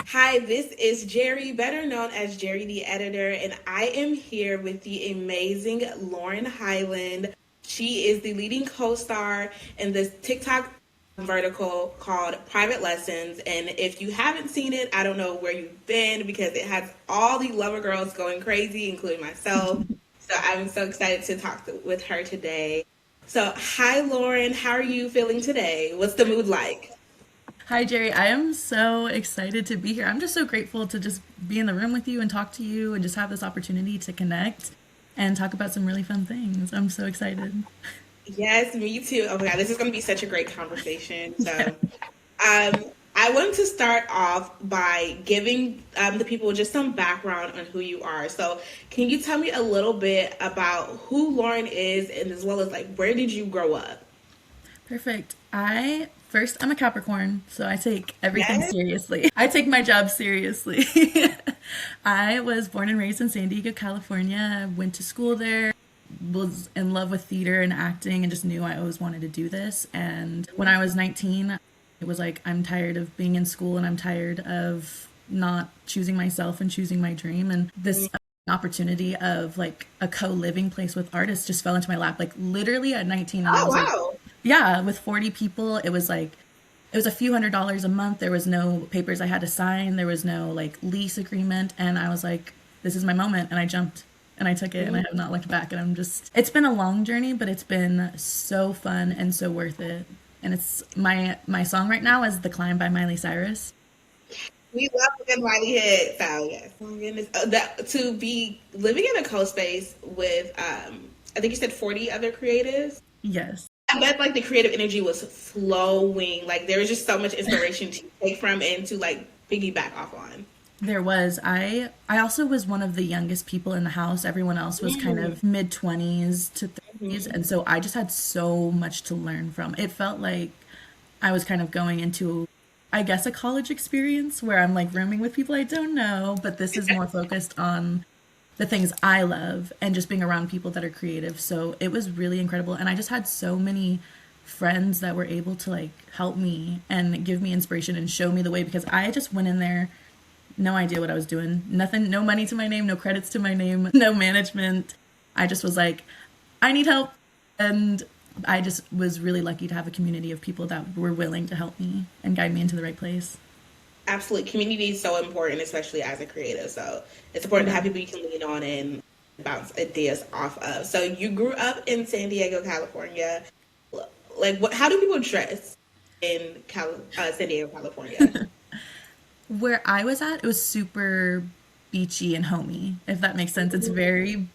Hi, this is Jerry, better known as Jerry the Editor, and I am here with the amazing Lauren Hyland. She is the leading co star in this TikTok vertical called Private Lessons. And if you haven't seen it, I don't know where you've been because it has all the lover girls going crazy, including myself. So I'm so excited to talk with her today. So, hi, Lauren. How are you feeling today? What's the mood like? Hi, Jerry. I am so excited to be here. I'm just so grateful to just be in the room with you and talk to you and just have this opportunity to connect and talk about some really fun things. I'm so excited. Yes, me too. Oh my God, this is going to be such a great conversation. Um, I wanted to start off by giving the people just some background on who you are. So, can you tell me a little bit about who Lauren is, and as well as like where did you grow up? Perfect. I'm a Capricorn, so I take everything Yes. seriously. I take my job seriously. I was born and raised in San Diego, California. Went to school there, was in love with theater and acting, and just knew I always wanted to do this. And when I was 19, it was like, I'm tired of being in school and I'm tired of not choosing myself and choosing my dream. And this opportunity of like a co-living place with artists just fell into my lap, like literally at 19. And I Oh was like, wow. yeah, with 40 people, it was like, it was a few $100s a month. There was no papers I had to sign. There was no like lease agreement. And I was like, this is my moment. And I jumped and I took it and I have not looked back. And it's been a long journey, but it's been so fun and so worth it. And it's my song right now is The Climb by Miley Cyrus. We love a good Miley hit. So yes, oh my goodness, that to be living in a co-space with I think you said 40 other creatives. Yes. I bet like the creative energy was flowing. Like there was just so much inspiration to take from and to like piggyback off on. There was. I also was one of the youngest people in the house. Everyone else was kind Mm-hmm. of mid 20s to 30s, and so I just had so much to learn from. It felt like I was kind of going into, I guess, a college experience where I'm like rooming with people I don't know, but this is more focused on the things I love and just being around people that are creative. So it was really incredible, and I just had so many friends that were able to like help me and give me inspiration and show me the way because I just went in there no idea what I was doing. Nothing, no money to my name, no credits to my name, no management. I just was like, I need help. And I just was really lucky to have a community of people that were willing to help me and guide me into the right place. Absolutely. Community is so important, especially as a creative. So it's important to Yeah. have people you can lean on and bounce ideas off of. So you grew up in San Diego, California. Like, what? How do people dress in San Diego, California? Where I was at, it was super beachy and homey, if that makes sense. It's very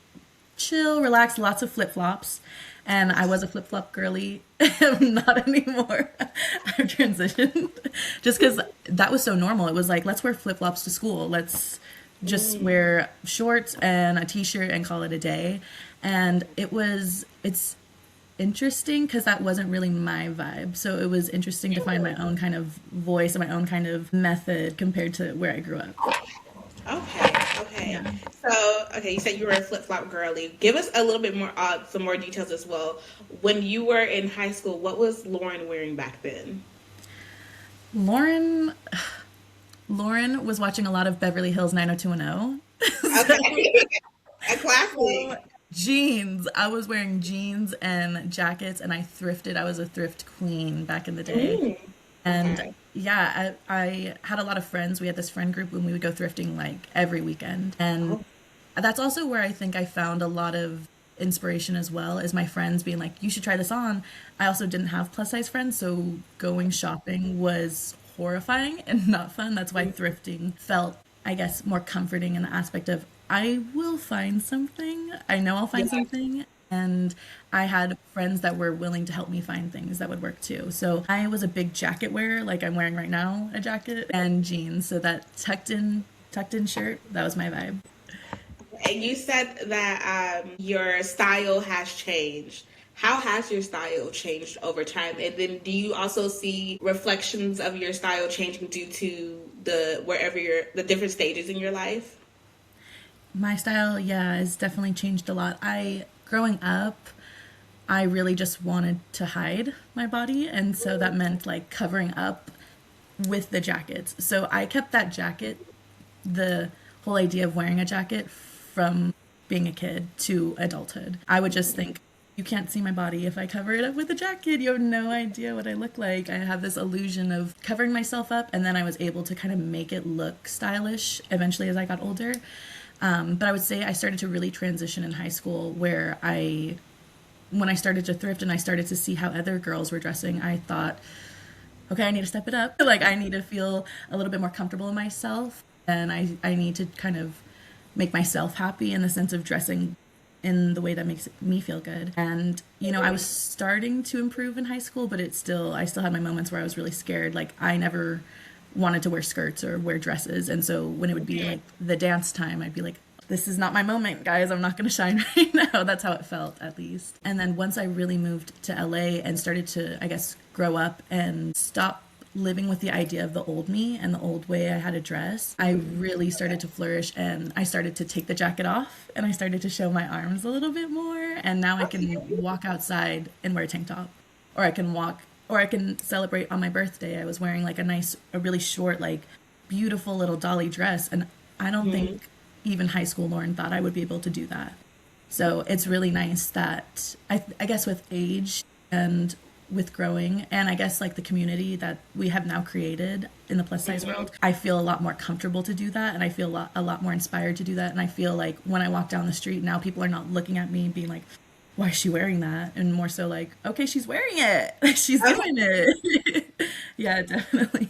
chill, relaxed, lots of flip flops. And I was a flip flop girly. I'm not anymore. I've transitioned just because that was so normal. It was like, let's wear flip flops to school. Let's just Mm, wear shorts and a t shirt and call it a day. And it's interesting because that wasn't really my vibe. So it was interesting to find my own kind of voice and my own kind of method compared to where I grew up. okay, okay. Yeah. So, okay, you said you were a flip flop girly. Give us a little bit more, some more details as well. When you were in high school, what was Lauren wearing back then? Lauren Lauren was watching a lot of Beverly Hills 90210. Okay, a So classic. jeans. I was wearing jeans and jackets and I thrifted. I was a thrift queen back in the day. Mm, And okay. yeah, I had a lot of friends. We had this friend group when we would go thrifting like every weekend. And Oh, that's also where I think I found a lot of inspiration as well, is my friends being like, you should try this on. I also didn't have plus size friends, so going shopping was horrifying and not fun. That's why thrifting felt, I guess, more comforting in the aspect of I will find something. I know I'll yeah. find something. And I had friends that were willing to help me find things that would work too. So I was a big jacket wearer, like I'm wearing right now, a jacket and jeans. So that tucked in shirt, that was my vibe. And you said that your style has changed. How has your style changed over time? And then do you also see reflections of your style changing due to the different stages in your life? My style, yeah, has definitely changed a lot. Growing up, I really just wanted to hide my body, and so that meant like covering up with the jackets. So I kept that jacket, the whole idea of wearing a jacket, from being a kid to adulthood. I would just think, you can't see my body if I cover it up with a jacket. You have no idea what I look like. I have this illusion of covering myself up, and then I was able to kind of make it look stylish eventually as I got older. But I would say I started to really transition in high school where when I started to thrift and I started to see how other girls were dressing, I thought, okay, I need to step it up. Like, I need to feel a little bit more comfortable in myself, and I need to kind of make myself happy in the sense of dressing in the way that makes me feel good. And, I was starting to improve in high school, but I still had my moments where I was really scared. Like, I never wanted to wear skirts or wear dresses. And so when it would be like the dance time, I'd be like, this is not my moment, guys. I'm not going to shine right now. That's how it felt, at least. And then once I really moved to LA and started to, I guess, grow up and stop living with the idea of the old me and the old way I had to dress, I really started to flourish, and I started to take the jacket off and I started to show my arms a little bit more. And now I can walk outside and wear a tank top, or I can celebrate on my birthday. I was wearing like a really short, like beautiful little dolly dress. And I don't think even high school Lauren thought I would be able to do that. So it's really nice that I guess with age and with growing, and I guess like the community that we have now created in the plus size world, I feel a lot more comfortable to do that, and I feel a lot more inspired to do that. And I feel like when I walk down the street now, people are not looking at me and being like, why is she wearing that? And more so like, okay, she's wearing it. She's doing it. Yeah, definitely.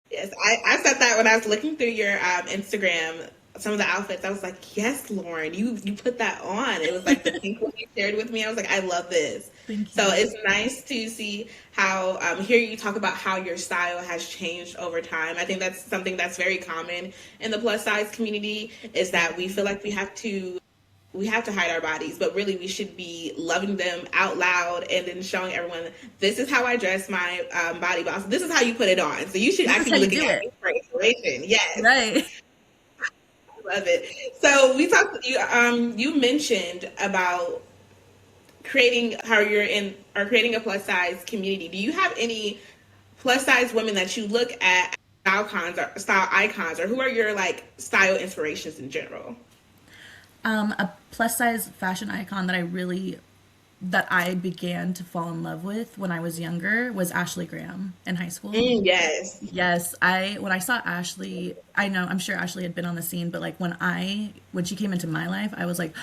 Yes, I said that when I was looking through your Instagram, some of the outfits. I was like, yes, Lauren, you put that on. It was like the pink one you shared with me. I was like, I love this. Thank So you. it's nice to see how hear you talk about how your style has changed over time. I think that's something that's very common in the plus size community, is that we feel like we have to hide our bodies, but really we should be loving them out loud and then showing everyone, this is how I dress my body, but also this is how you put it on. So you should This is actually how be you looking do at it. me for inspiration. Yes, Right. I love it. So we talked. You mentioned about creating how you're in or creating a plus size community. Do you have any plus size women that you look at, style icons, or who are your like style inspirations in general? A plus size fashion icon that I began to fall in love with when I was younger was Ashley Graham in high school. Yes. Yes, I when I saw Ashley, I'm sure Ashley had been on the scene, but like when she came into my life, I was like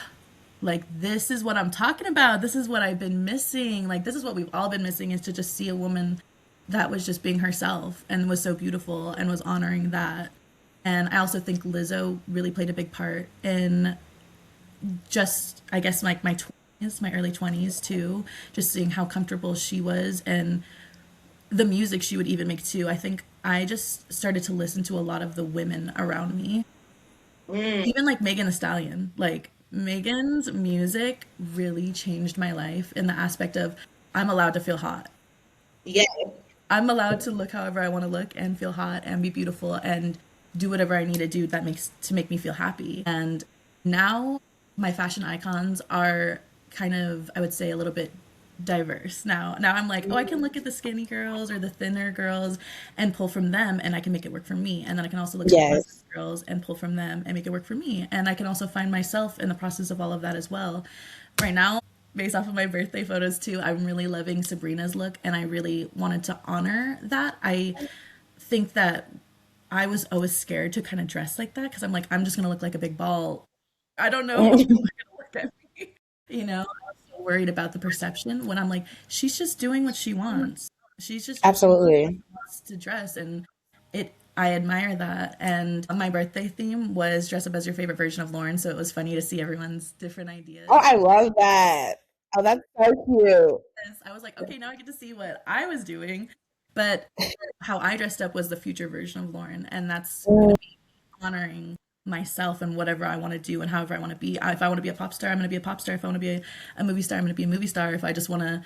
this is what I'm talking about. This is what I've been missing. Like this is what we've all been missing, is to just see a woman that was just being herself and was so beautiful and was honoring that. And I also think Lizzo really played a big part in just, I guess, like my early 20s too, just seeing how comfortable she was and the music she would even make too. I think I just started to listen to a lot of the women around me, Mm, even like Megan Thee Stallion. Like Megan's music really changed my life in the aspect of I'm allowed to feel hot. yes. I'm allowed to look however I want to look and feel hot and be beautiful and do whatever I need to do to make me feel happy. And now my fashion icons are kind of, I would say, a little bit diverse. Now I'm like, oh, I can look at the skinny girls or the thinner girls and pull from them and I can make it work for me. And then I can also look at the plus Yes. size girls and pull from them and make it work for me. And I can also find myself in the process of all of that as well. Right now, based off of my birthday photos too, I'm really loving Sabrina's look and I really wanted to honor that. I think that I was always scared to kind of dress like that because I'm like, I'm just gonna look like a big ball. I don't know how people are gonna look at me. I was so worried about the perception when I'm like, she's just doing what she wants. She's just dressing how Absolutely. she wants to dress, and I admire that. And my birthday theme was dress up as your favorite version of Lauren, so it was funny to see everyone's different Oh, ideas. I love that. Oh, that's so cute. Yes, I was like, okay, now I get to see what I was doing, but how I dressed up was the future version of Lauren, and that's gonna Mm, be honoring myself and whatever I want to do and however I want to be. If I want to be a pop star, I'm going to be a pop star. If I want to be a movie star, I'm going to be a movie star. If I just want to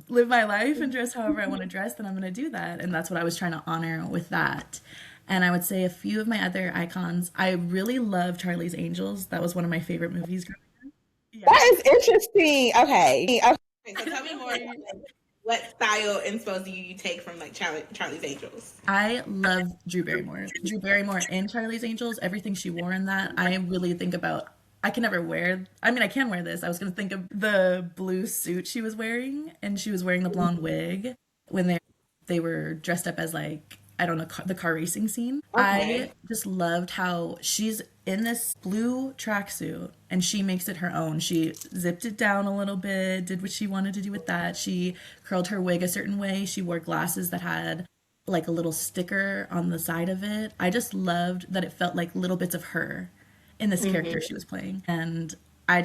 live my life and dress however I want to dress, then I'm going to do that. And that's what I was trying to honor with that. And I would say a few of my other icons. I really love Charlie's Angels. That was one of my favorite movies growing up. that Yes. is interesting. Okay. Okay. Okay, so tell me Feel more about free. that. what style inspo do you take from like Charlie's Angels? I love Drew Barrymore. Drew Barrymore in Charlie's Angels, everything she wore in that, I really think about. I can never wear. I mean, I can wear this. I was gonna think of the blue suit she was wearing, and she was wearing the blonde wig when they were dressed up as like I don't know the car racing scene. I Okay. just loved how she's in this blue tracksuit and she makes it her own. She zipped it down a little bit, did what she wanted to do with that. She curled her wig a certain way. She wore glasses that had like a little sticker on the side of it. I just loved that it felt like little bits of her in this character she was playing. And I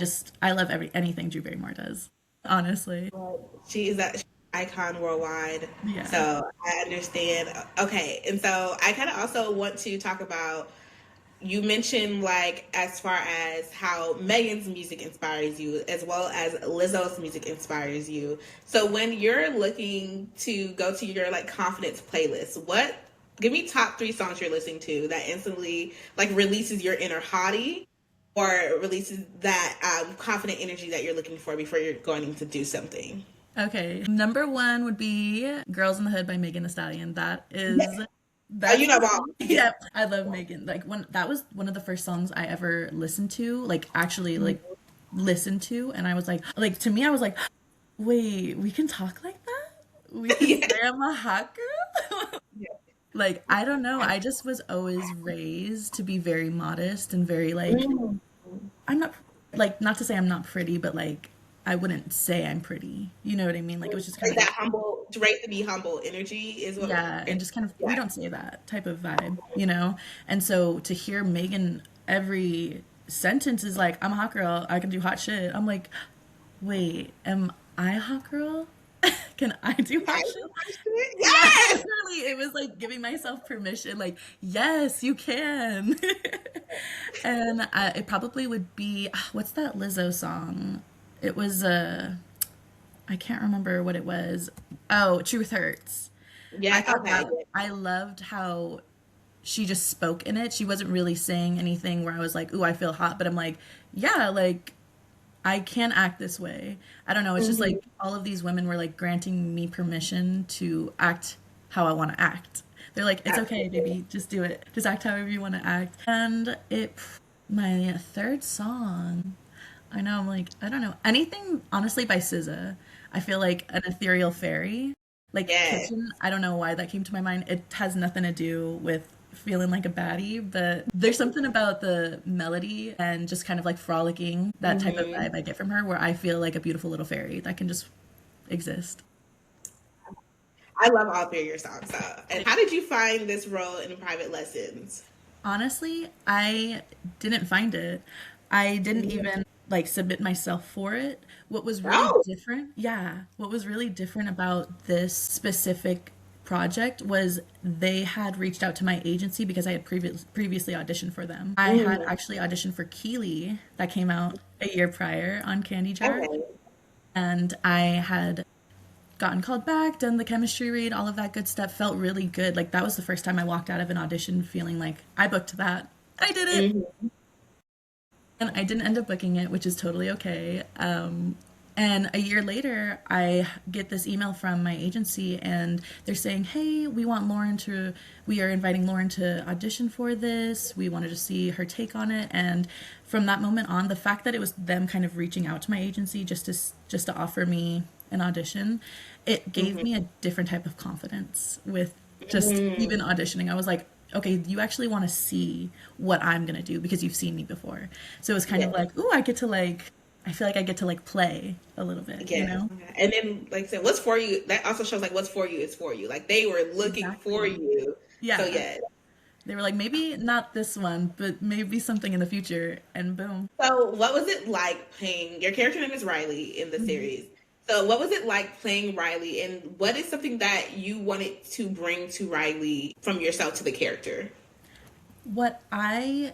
love anything Drew Barrymore does. Honestly. She is that icon worldwide. Yeah. So I understand. Okay. And so I kind of also want to talk about, you mentioned like as far as how Megan's music inspires you as well as Lizzo's music inspires you. So when you're looking to go to your like confidence playlist, what give me top three songs you're listening to that instantly like releases your inner hottie or releases that confident energy that you're looking for before you're going to do something. Okay. Number one would be Girls in the Hood by Megan Thee Stallion. You That's know the about song. Yeah, I love Megan. Like when that was one of the first songs I ever listened to, like actually like listened to, and I was like to me I was like, wait, we can talk like that? We can yeah. say I'm a hot girl? Like I don't know. I just was always raised to be very modest and very like Mm. I'm not like not to say I'm not pretty, but like I wouldn't say I'm pretty. You know what I mean? Like it was just kind Like of that like humble, right to be humble energy is what. yeah, and just kind of we Yeah. don't say that type of vibe, you know? And so to hear Megan every sentence is like, I'm a hot girl, I can do hot shit. I'm like, wait, am I a hot girl? Can I do I hot shit? do my shit. Yeah, Yes. literally, it was like giving myself permission, like, yes, you can. And it probably would be, what's that Lizzo song? It was, I can't remember what it was. Oh, Truth Hurts. I Yeah. thought Okay. that I loved how she just spoke in it. She wasn't really saying anything where I was like, "Ooh, I feel hot," but I'm like, "Yeah, like I can act this way." I don't know. It's just Mhm. like all of these women were like granting me permission to act how I want to act. They're like, "It's okay, Absolutely. baby. Just do it. Just act however you want to act." And my third song, I know I'm like, I don't know. Anything honestly by SZA. I feel like an ethereal fairy. Like Yeah. Kitchen, I don't know why that came to my mind. It has nothing to do with feeling like a baddie, but there's something about the melody and just kind of like frolicking, that type of Hmm. vibe I get from her where I feel like a beautiful little fairy that can just exist. I love all three of your songs. And how did you find this role in private lessons? Honestly, I didn't find it. I didn't Mhm. even like submit myself for it. What was really Oh. different, yeah, what was really different about this specific project was they had reached out to my agency because I had previously auditioned for them. I had Mm. actually auditioned for Keely that came out a year prior on Candy Jar, Okay. and I had gotten called back, done the chemistry read, all of that good stuff. Felt really good. Like that was the first time I walked out of an audition feeling like I booked that. I did it. Hmm. And I didn't end up booking it, which is totally okay. And a year later, I get this email from my agency, and they're saying, "Hey, we are inviting Lauren to audition for this. We wanted to see her take on it." And from that moment on, the fact that it was them kind of reaching out to my agency just to offer me an audition, it gave Hmm. me a different type of confidence with just even Hmm. auditioning. I was like, okay, you actually want to see what I'm gonna do because you've seen me before. So it was kind Yeah. of like, ooh, I feel like I get to like play a little bit, you Yeah. know? And then, like I said, what's for you, that also shows like what's for you is for you. Like they were looking for Exactly. you. So, Yeah. yeah. They were like, maybe not this one, but maybe something in the future. And boom. So, what was it like playing? Your character name is Riley in the series. So, what was it like playing Riley, and what is something that you wanted to bring to Riley from yourself to the character? What I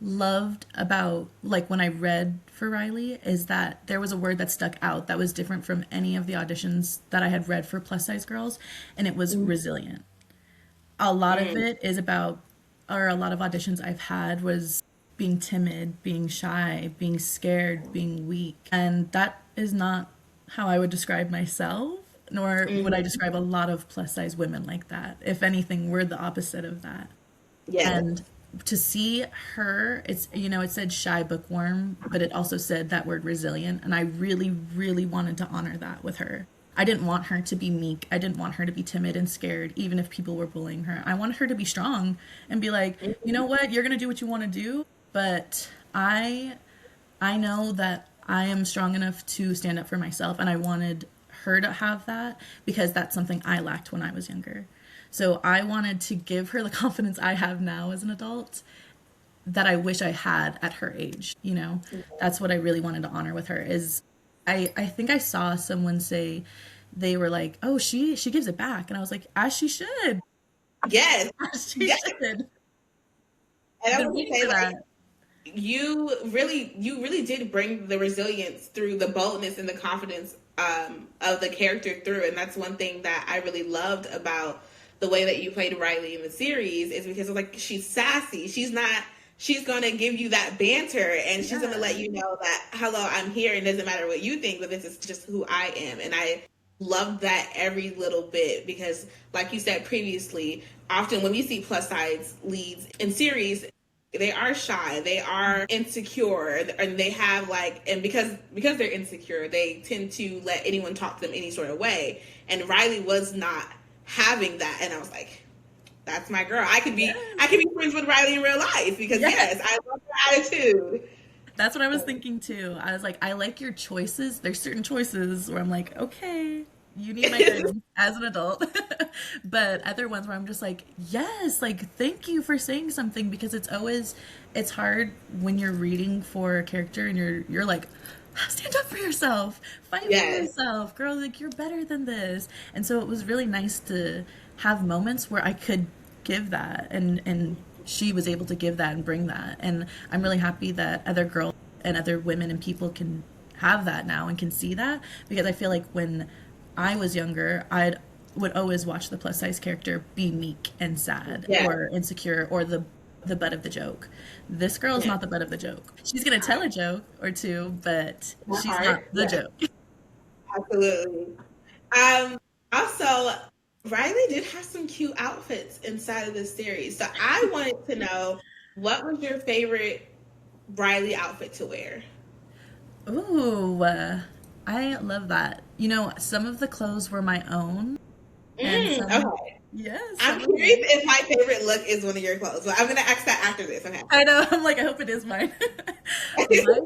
loved about like when I read for Riley is that there was a word that stuck out that was different from any of the auditions that I had read for plus size girls, and it was resilient. A lot of Mm. it is about, or a lot of auditions I've had was being timid, being shy, being scared, being weak. And that is not how I would describe myself. nor would I Mhm. describe a lot of plus size women like that. If anything, we're the opposite of that. Yes. And to see her, it's, it said shy bookworm, but it also said that word resilient. And I really, really wanted to honor that with her. I didn't want her to be meek. I didn't want her to be timid and scared, even if people were bullying her. I wanted her to be strong and be like, you know what, you're going to do what you want to do, but I know that I am strong enough to stand up for myself, and I wanted her to have that because that's something I lacked when I was younger. So I wanted to give her the confidence I have now as an adult that I wish I had at her age. That's what I really wanted to honor with her. Is I think I saw someone say they were like, "Oh, she gives it back," and I was like, "As she should, Yes. as she Yes. should." And I've I been want to waiting say, for like, that. you really did bring the resilience through the boldness and the confidence of the character through, and that's one thing that I really loved about the way that you played Riley in the series is because it's like she's sassy. She's gonna give you that banter, and she's gonna Yeah. let you know that hello, I'm here, and it doesn't matter what you think, but this is just who I am, and I love that every little bit because, like you said previously, often when we see plus size leads in series, they are shy, they are insecure, and they have like, and because they're insecure, they tend to let anyone talk to them any sort of way. And Riley was not having that, and I was like, that's my girl. I could be friends with Riley in real life because Yeah. yes, I love her attitude. That's what I was thinking too. I was like, I like your choices. There's certain choices where I'm like, okay, you need my guidance as an adult. But other ones where I'm just like, yes, like thank you for saying something because it's hard when you're reading for a character and you're like, stand up for yourself, fight for Yes. yourself, girl, like you're better than this. And so it was really nice to have moments where I could give that and she was able to give that and bring that. And I'm really happy that other girls and other women and people can have that now and can see that because I feel like when I was younger, I would always watch the plus size character be meek and sad Yeah. or insecure or the butt of the joke. This girl is Yeah. not the butt of the joke. She's gonna tell a joke or two, but My she's not heart. the Yes. joke. Absolutely. Also, Riley did have some cute outfits inside of this series. So I wanted to know what was your favorite Riley outfit to wear? Ooh, I love that. Some of the clothes were my own, and some, Okay. yes, I'm some of curious them. if my favorite look is one of your clothes. But I'm gonna ask that after this. Okay. I know. I'm like, I hope it is mine. Mine.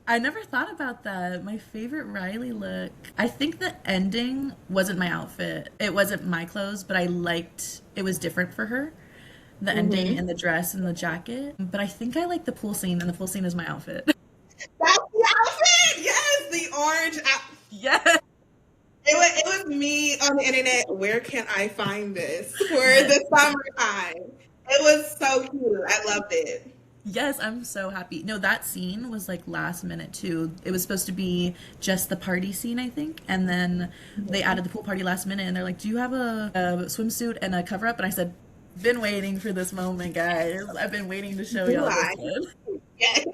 I never thought about that. My favorite Riley look. I think the ending wasn't my outfit. It wasn't my clothes, but I liked it was different for her. The ending Mm-hmm. and the dress and the jacket. But I think I like the pool scene, and the pool scene is my outfit. That's the outfit. Yes, the orange. Yes. It was me on the internet. Where can I find this for the summertime? It was so cute. I loved it. Yes, I'm so happy. No, that scene was like last minute too. It was supposed to be just the party scene, I think, and then they added the pool party last minute, and they're like, "Do you have a swimsuit and a cover up?" And I said, "Been waiting for this moment, guys. I've been waiting to show Do y'all this I? one." Yes.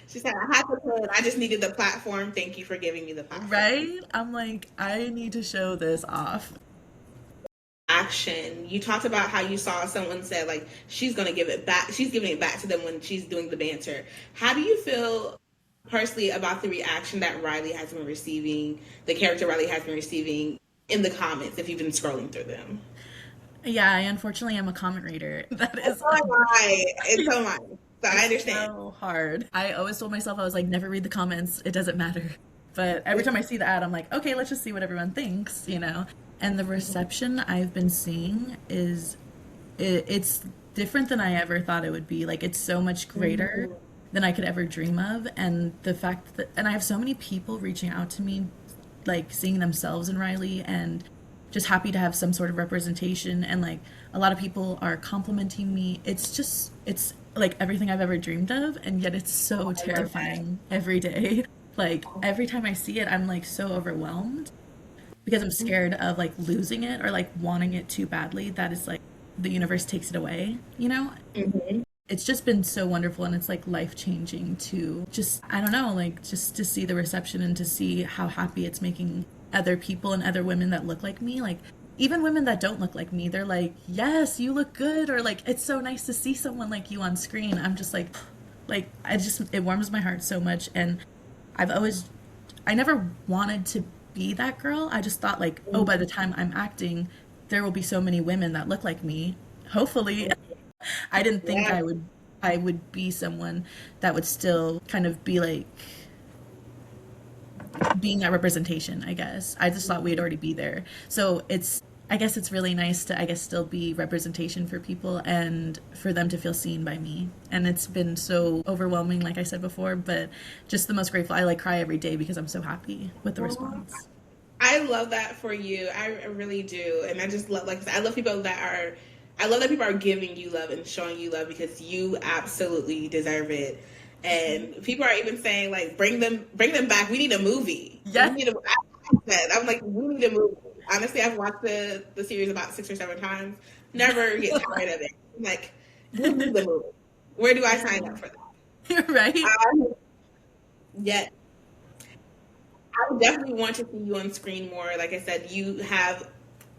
She said, I had to put. I just needed the platform. Thank you for giving me the platform. Right? I'm like, I need to show this off. Action. You talked about how you saw someone said like she's gonna give it back. She's giving it back to them when she's doing the banter. How do you feel personally about the reaction that Riley has been receiving, the character Riley has been receiving in the comments if you've been scrolling through them? Yeah, I unfortunately am a comment reader. That And is so am I. And so am I. So I it's understand. so hard. I always told myself I was like, never read the comments. It doesn't matter. But every time I see the ad, I'm like, okay, let's just see what everyone thinks. And the reception I've been seeing it's different than I ever thought it would be. Like it's so much greater than I could ever dream of. And the fact that, and I have so many people reaching out to me, like seeing themselves in Riley and just happy to have some sort of representation. And like a lot of people are complimenting me. It's like everything I've ever dreamed of. And yet it's so I love that. terrifying every day. Like every time I see it, I'm like so overwhelmed because I'm scared of like losing it or like wanting it too badly that is like the universe takes it away. Mm-hmm. It's just been so wonderful and it's like life changing to just I don't know, like just to see the reception and to see how happy it's making other people and other women that look like me, like even women that don't look like me, they're like, "Yes, you look good," or like, "It's so nice to see someone like you on screen." I'm just like I just it warms my heart so much, and I've always I never wanted to be that girl. I just thought like, "Oh, by the time I'm acting, there will be so many women that look like me." Hopefully, I didn't think Yeah. I would be someone that would still kind of be like being that representation, I guess. I just thought we'd already be there. So it's I guess it's really nice to I guess still be representation for people and for them to feel seen by me. And it's been so overwhelming, like I said before, but just the most grateful. I like cry every day because I'm so happy with the response. I love that for you. I really do. And I just love, like I said, I love people that are, I love that people are giving you love and showing you love because you absolutely deserve it. And people are even saying like, bring them back. We need a movie. We Yes. need a, I said, I'm like, we need a movie. Honestly, I've watched the series about 6 or 7 times. Never get tired of it. I'm like, give me the movie. Where do I sign up for that? Right? Yet I would definitely want to see you on screen more. Like I said, you have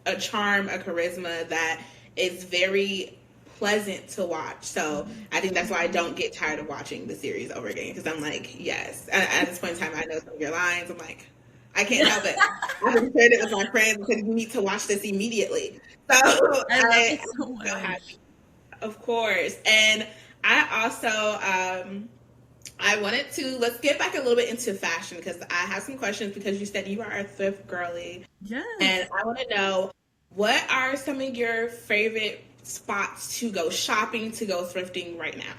a charm, a charisma that is very pleasant to watch. So I think that's why I don't get tired of watching the series over again because I'm like, yes. At this point in time, I know some of your lines. I'm like, I can't help it. I've been sharing it with my friends because you need to watch this immediately. So I love it so I'm so happy, much. of course. And I also I wanted to let's get back a little bit into fashion because I have some questions because you said you are a thrift girly, and Yes. I want to know what are some of your favorite spots to go shopping, to go thrifting right now.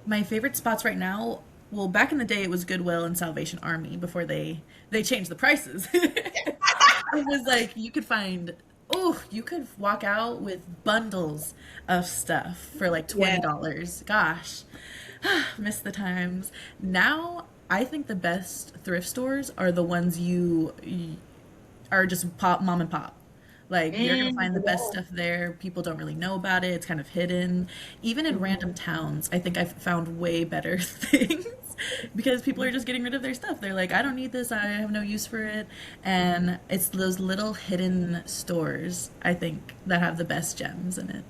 My favorite spots right now, well, back in the day it was Goodwill and Salvation Army before they changed the prices. It was like you could find you could walk out with bundles of stuff for like Yeah. $20. Gosh, miss the times. Now I think the best thrift stores are the ones you are just pop mom and pop. Like you're gonna find the best Yeah. stuff there. People don't really know about it. It's kind of hidden. Even in random towns, I think I've found way better things because people are just getting rid of their stuff. They're like, I don't need this. I have no use for it. And it's those little hidden stores, I think, that have the best gems in it.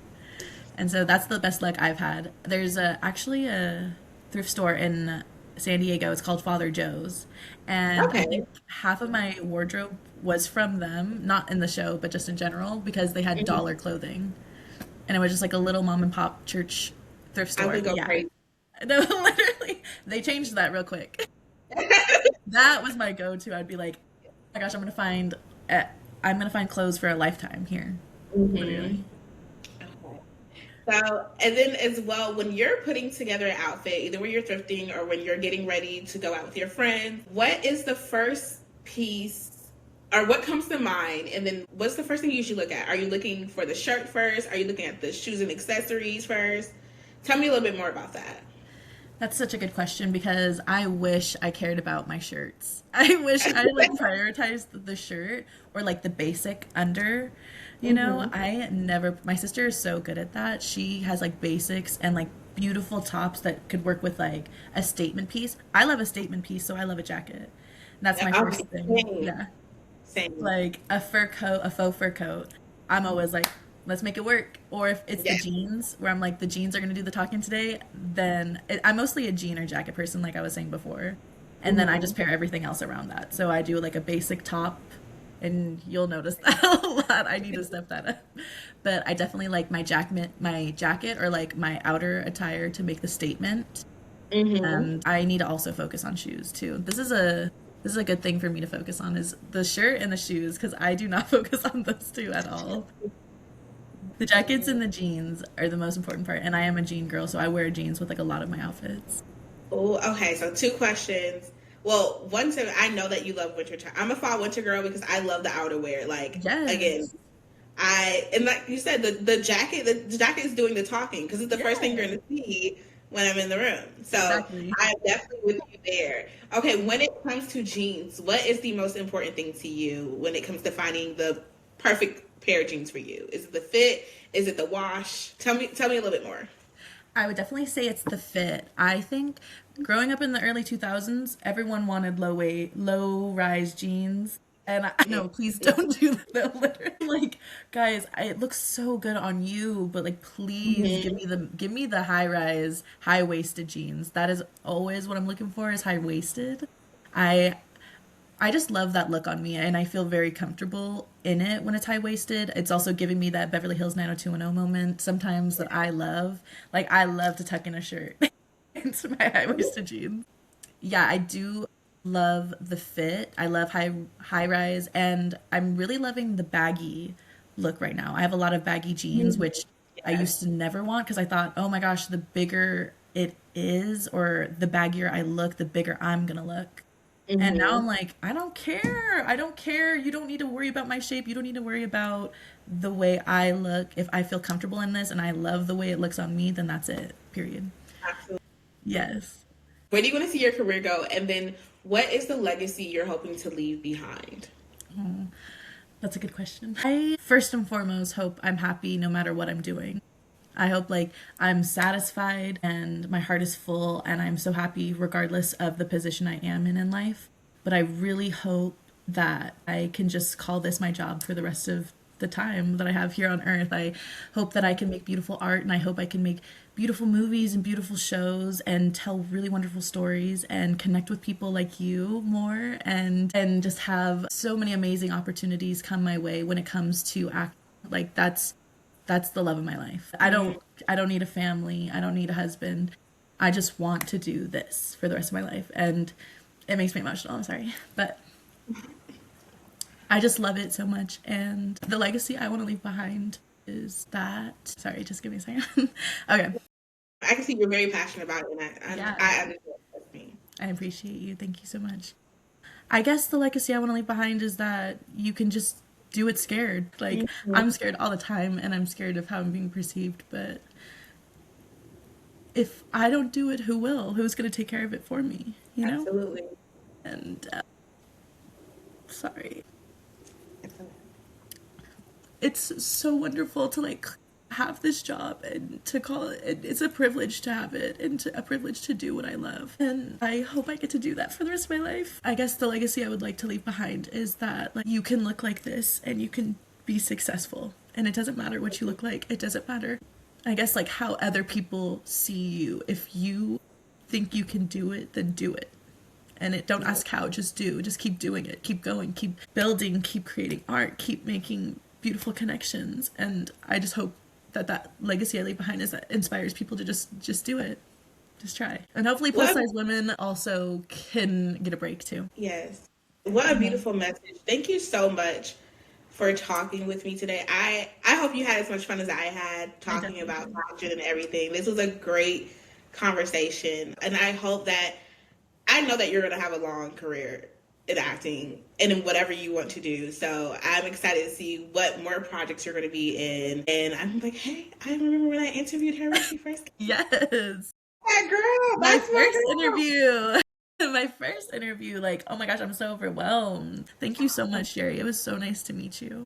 And so that's the best luck I've had. There's actually a thrift store in San Diego. It's called Father Joe's. And I Okay. think half of my wardrobe was from them, not in the show, but just in general, because they had Mhm. dollar clothing. And it was just like a little mom and pop church thrift I store. would go Yeah. crazy. No, literally, they changed that real quick. That was my go-to. I'd be like, oh my gosh, uh, I'm gonna find clothes for a lifetime here. Hmm. Literally. So, and then as well, when you're putting together an outfit, either when you're thrifting or when you're getting ready to go out with your friends, what is the first piece or what comes to mind? And then what's the first thing you usually look at? Are you looking for the shirt first? Are you looking at the shoes and accessories first? Tell me a little bit more about that. That's such a good question because I wish I cared about my shirts. I wish I like prioritized the shirt or like the basic under. You know, Hmm. I never, my sister is so good at that. She has like basics and like beautiful tops that could work with like a statement piece. I love a statement piece, so I love a jacket. And that's my Okay, first thing. same, Yeah, same. like a fur coat, a faux fur coat. I'm always like, let's make it work. Or if it's the Yeah. jeans, where I'm like, the jeans are going to do the talking today, then I'm mostly a jean or jacket person, like I was saying before. And then I Hmm. just pair everything else around that. So I do like a basic top, and you'll notice that a lot. I need to step that up. But I definitely like my jacket or like my outer attire to make the statement. Hmm. And I need to also focus on shoes too. This is a good thing for me to focus on is the shirt and the shoes because I do not focus on those two at all. The jackets and the jeans are the most important part, and I am a jean girl, so I wear jeans with like a lot of my outfits. Oh, okay. So two questions. Well, one thing I know that you love winter time. I'm a fall winter girl because I love the outerwear. Like again, Yes, I and like you said, the jacket is doing the talking because it's the first thing you're yes, gonna see when I'm in the room. So exactly. I'm definitely with you there. Okay, when it comes to jeans, what is the most important thing to you when it comes to finding the perfect pair of jeans for you? Is it the fit? Is it the wash? Tell me a little bit more. I would definitely say it's the fit. I think growing up in the early 2000s, everyone wanted low rise jeans. And no, please don't do that. Literally, like, guys, it looks so good on you, but like, please Mhm. give me the high rise, high waisted jeans. That is always what I'm looking for is high waisted. I I just love that look on me, and I feel very comfortable in it when it's high waisted. It's also giving me that Beverly Hills 90210 moment sometimes that I love. Like, I love to tuck in a shirt into my high waisted jeans. Yeah, I do love the fit. I love high rise, and I'm really loving the baggy look right now. I have a lot of baggy jeans, Mhm. which I used Yes. to never want because I thought, oh my gosh, the bigger it is, or the baggier I look, the bigger I'm gonna look. And now I'm Hmm. like, I don't care. I don't care. You don't need to worry about my shape. You don't need to worry about the way I look. If I feel comfortable in this and I love the way it looks on me, then that's it. Period. Absolutely. Yes. Where do you want to see your career go? And then what is the legacy you're hoping to leave behind? That's a good question. I first and foremost hope I'm happy no matter what I'm doing. I hope like I'm satisfied and my heart is full and I'm so happy regardless of the position I am in life. But I really hope that I can just call this my job for the rest of the time that I have here on earth. I hope that I can make beautiful art and I hope I can make beautiful movies and beautiful shows and tell really wonderful stories and connect with people like you more and just have so many amazing opportunities come my way when it comes to act. Like that's the love of my life. Mhm. I don't need a family. I don't need a husband. I just want to do this for the rest of my life. And it makes me emotional, I'm sorry. But I just love it so much. And the legacy I want to leave behind is that sorry, just give me a second. Okay. I can see you're very passionate about it, and Yeah. I understand what you mean. I appreciate you. Thank you so much. I guess the legacy I want to leave behind is that you can just do it scared. Like I'm Mhm. scared all the time and I'm scared of how I'm being perceived, but if I don't do it, who will? Who's going to take care of it for me? You know? Absolutely. And sorry. Absolutely. It's so wonderful to like have this job and to call it it's a privilege to have it and a privilege to do what I love. And I hope I get to do that for the rest of my life. I guess the legacy I would like to leave behind is that like you can look like this and you can be successful. And it doesn't matter what you look like. It doesn't matter. I guess like how other people see you. If you think you can do it, then do it. And it don't Yeah. ask how, just do. Just keep doing it. Keep going, keep building, keep creating art, keep making beautiful connections. And I just hope that that legacy I leave behind is that inspires people to just do it. Just try. And hopefully plus What? size women also can get a break too. Yes. What a beautiful message. Thank you so much for talking with me today. I hope you had as much fun as I had I talking definitely about did. fashion and everything. This was a great conversation, and I hope that I know that you're going to have a long career in acting and in whatever you want to do. So I'm excited to see what more projects you're going to be in. And I'm like, hey, I remember when I interviewed her when she first came. Yes. That girl, My that's my first girl. interview. My first interview. Like, oh my gosh, I'm so overwhelmed. Thank you so much, Jerry. It was so nice to meet you.